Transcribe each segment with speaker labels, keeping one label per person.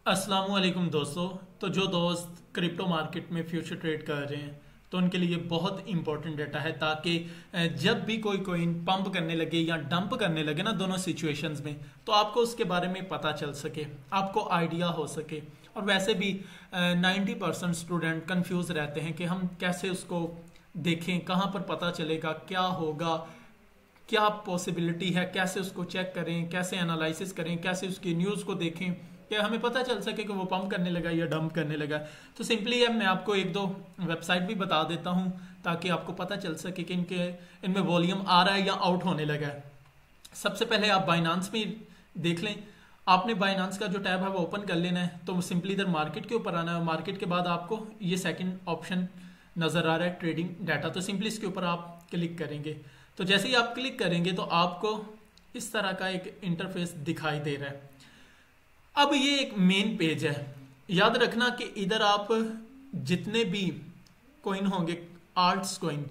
Speaker 1: अस्सलाम वालेकुम दोस्तों। तो जो दोस्त क्रिप्टो मार्केट में फ्यूचर ट्रेड कर रहे हैं तो उनके लिए बहुत इंपॉर्टेंट डाटा है, ताकि जब भी कोई कोइन पंप करने लगे या डंप करने लगे ना, दोनों सिचुएशंस में, तो आपको उसके बारे में पता चल सके, आपको आइडिया हो सके। और वैसे भी 90% स्टूडेंट कंफ्यूज रहते हैं कि हम कैसे उसको देखें, कहाँ पर पता चलेगा, क्या होगा, क्या पॉसिबिलिटी है, कैसे उसको चेक करें, कैसे एनालिसिस करें, कैसे उसकी न्यूज़ को देखें, क्या हमें पता चल सके कि वो पंप करने लगा या डंप करने लगा। तो सिंपली है, मैं आपको एक दो वेबसाइट भी बता देता हूँ ताकि आपको पता चल सके कि इनमें वॉल्यूम आ रहा है या आउट होने लगा है। सबसे पहले आप बाइनांस में देख लें। आपने बाइनांस का जो टैब है वो ओपन कर लेना है, तो सिंपली इधर मार्केट के ऊपर आना है। मार्केट के बाद आपको ये सेकंड ऑप्शन नज़र आ रहा है, ट्रेडिंग डाटा। तो सिंपली इसके ऊपर आप क्लिक करेंगे। तो जैसे ही आप क्लिक करेंगे तो आपको इस तरह का एक इंटरफेस दिखाई दे रहा है। अब ये एक मेन पेज है। याद रखना कि इधर आप जितने भी कॉइन होंगे, आर्ट्स कॉइन,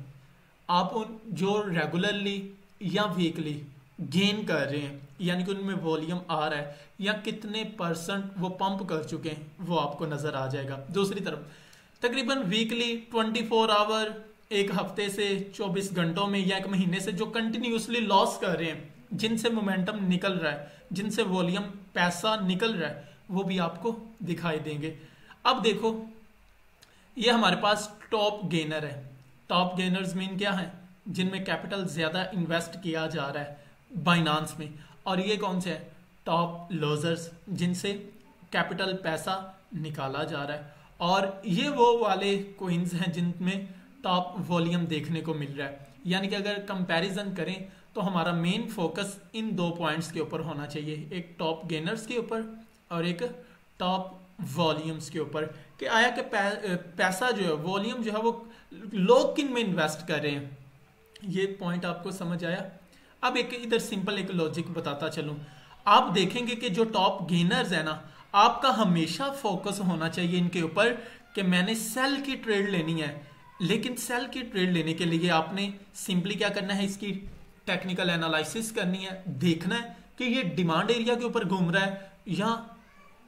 Speaker 1: आप उन जो रेगुलरली या वीकली गेन कर रहे हैं, यानी कि उनमें वॉल्यूम आ रहा है या कितने परसेंट वो पंप कर चुके हैं, वो आपको नजर आ जाएगा। दूसरी तरफ तकरीबन वीकली 24 आवर, एक हफ्ते से 24 घंटों में या एक महीने से जो कंटिन्यूसली लॉस कर रहे हैं, जिनसे मोमेंटम निकल रहा है, जिनसे वॉल्यूम पैसा निकल रहा है, वो भी आपको दिखाई देंगे। अब देखो, ये हमारे पास टॉप गेनर है। टॉप गेनर्स मीन क्या है? जिनमें कैपिटल ज्यादा इन्वेस्ट किया जा रहा है बाइनांस में। और ये कौन से है? टॉप लॉजर्स, जिनसे कैपिटल पैसा निकाला जा रहा है। और ये वो वाले कोइंस हैं जिनमें टॉप वॉल्यूम देखने को मिल रहा है। यानी कि अगर कंपैरिजन करें तो हमारा मेन फोकस इन दो पॉइंट्स के ऊपर होना चाहिए, एक टॉप गेनर्स के ऊपर और एक टॉप वॉल्यूम्स के ऊपर, कि आया कि पैसा जो है, वॉल्यूम जो है, वो लोग किन में इन्वेस्ट कर रहे हैं। ये पॉइंट आपको समझ आया? अब एक इधर सिंपल एक लॉजिक बताता चलूं। आप देखेंगे कि जो टॉप गेनर्स है ना, आपका हमेशा फोकस होना चाहिए इनके ऊपर कि मैंने सेल की ट्रेड लेनी है। लेकिन सेल की ट्रेड लेने के लिए आपने सिंपली क्या करना है, इसकी टेक्निकल एनालिसिस करनी है, देखना है कि ये डिमांड एरिया के ऊपर घूम रहा है या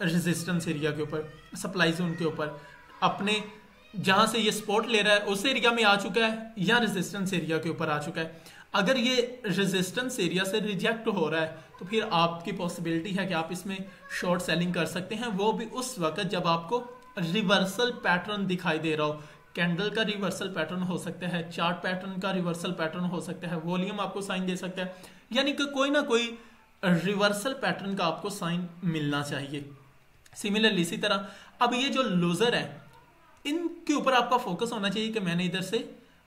Speaker 1: रेजिस्टेंस एरिया के ऊपर, सप्लाई जोन के ऊपर, अपने जहां से ये सपोर्ट ले रहा है उस एरिया में आ चुका है या रेजिस्टेंस एरिया के ऊपर आ चुका है। अगर ये रेजिस्टेंस एरिया से रिजेक्ट हो रहा है तो फिर आपकी पॉसिबिलिटी है कि आप इसमें शॉर्ट सेलिंग कर सकते हैं, वो भी उस वक्त जब आपको रिवर्सल पैटर्न दिखाई दे रहा हो। कैंडल का रिवर्सल पैटर्न हो सकता है, चार्ट पैटर्न का रिवर्सल पैटर्न हो सकता है, वॉल्यूम आपको साइन दे सकता है, यानी कि कोई ना कोई रिवर्सल पैटर्न का आपको साइन मिलना चाहिए। सिमिलरली इसी तरह अब ये जो लूजर है, इनके ऊपर आपका फोकस होना चाहिए कि मैंने इधर से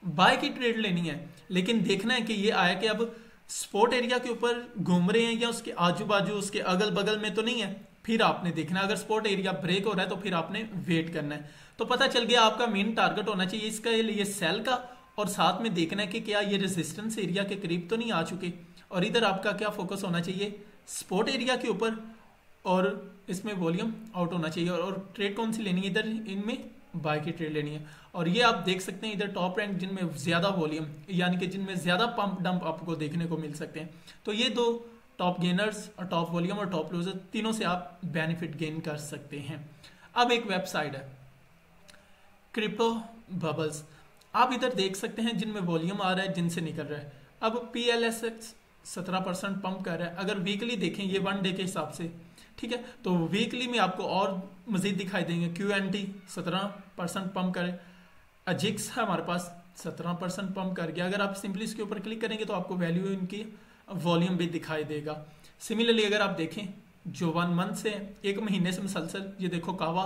Speaker 1: बाय की ट्रेड लेनी है। लेकिन देखना है कि ये आया कि अब स्पोर्ट एरिया के ऊपर घूम रहे हैं या उसके आजू बाजू, उसके अगल बगल में तो नहीं है। फिर आपने देखना है, अगर स्पोर्ट एरिया ब्रेक हो रहा है तो फिर आपने वेट करना है। तो पता चल गया आपका मेन टारगेट होना चाहिए इसका लिए सेल का, और साथ में देखना है कि क्या ये रेजिस्टेंस एरिया के करीब तो नहीं आ चुके। और इधर आपका क्या फोकस होना चाहिए? स्पोर्ट एरिया के ऊपर, और इसमें वॉल्यूम आउट होना चाहिए। और ट्रेड कौन सी लेनी है? इधर इनमें बाय की ट्रेड लेनी है। और ये आप देख सकते हैं इधर टॉप रैंक जिनमें ज्यादा वॉल्यूम, यानी कि जिनमें ज्यादा पंप डंप आपको देखने को मिल सकते हैं। तो ये दो टॉप गेनर्स और टॉप वॉल्यूम और टॉप लूजर, तीनों से आप बेनिफिट गेन कर सकते हैं। अब एक वेबसाइट है क्रिप्टो बबल्स, आप इधर देख सकते हैं जिनमें वॉल्यूम आ रहा है, जिनसे निकल रहा है। अब PLSX 17% पंप कर रहा है। अगर वीकली देखें, ये 1 डे के हिसाब से, ठीक है, तो वीकली में आपको और मजीद दिखाई देंगे। QNT 17% पंप करे, अजिक्स है हमारे पास 17% पंप कर गया। अगर आप सिंपली इसके ऊपर क्लिक करेंगे तो आपको वैल्यू इनकी वॉल्यूम भी दिखाई देगा। सिमिलरली अगर आप देखें जो 1 मंथ से, एक महीने से मुसलसल, ये देखो कावा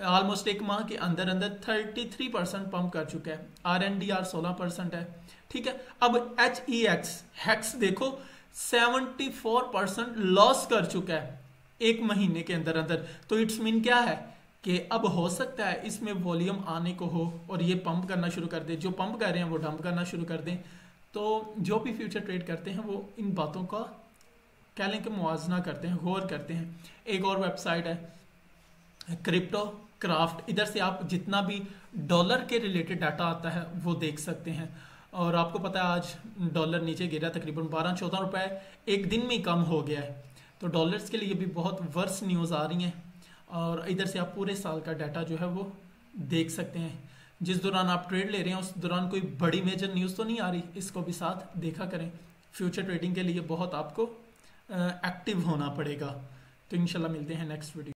Speaker 1: ऑलमोस्ट एक माह के अंदर अंदर 33% पंप कर चुका है। RNDR 16% है, ठीक है। अब HEX देखो 74% लॉस कर चुका है एक महीने के अंदर अंदर। तो इट्स मीन क्या है कि अब हो सकता है इसमें वॉल्यूम आने को हो और ये पंप करना शुरू कर दे। जो पंप कर रहे हैं वो डंप करना शुरू कर दें। तो जो भी फ्यूचर ट्रेड करते हैं वो इन बातों का कह लें कि मुआवजा करते हैं, गौर करते हैं। एक और वेबसाइट है क्रिप्टो क्राफ्ट, इधर से आप जितना भी डॉलर के रिलेटेड डाटा आता है वो देख सकते हैं। और आपको पता है आज डॉलर नीचे गिरा, तकरीबन 12-14 रुपए एक दिन में ही कम हो गया है। तो डॉलर्स के लिए भी बहुत वर्स न्यूज़ आ रही हैं। और इधर से आप पूरे साल का डाटा जो है वो देख सकते हैं। जिस दौरान आप ट्रेड ले रहे हैं उस दौरान कोई बड़ी मेजर न्यूज़ तो नहीं आ रही, इसको भी साथ देखा करें। फ्यूचर ट्रेडिंग के लिए बहुत आपको एक्टिव होना पड़ेगा। तो इंशाल्लाह मिलते हैं नेक्स्ट वीडियो।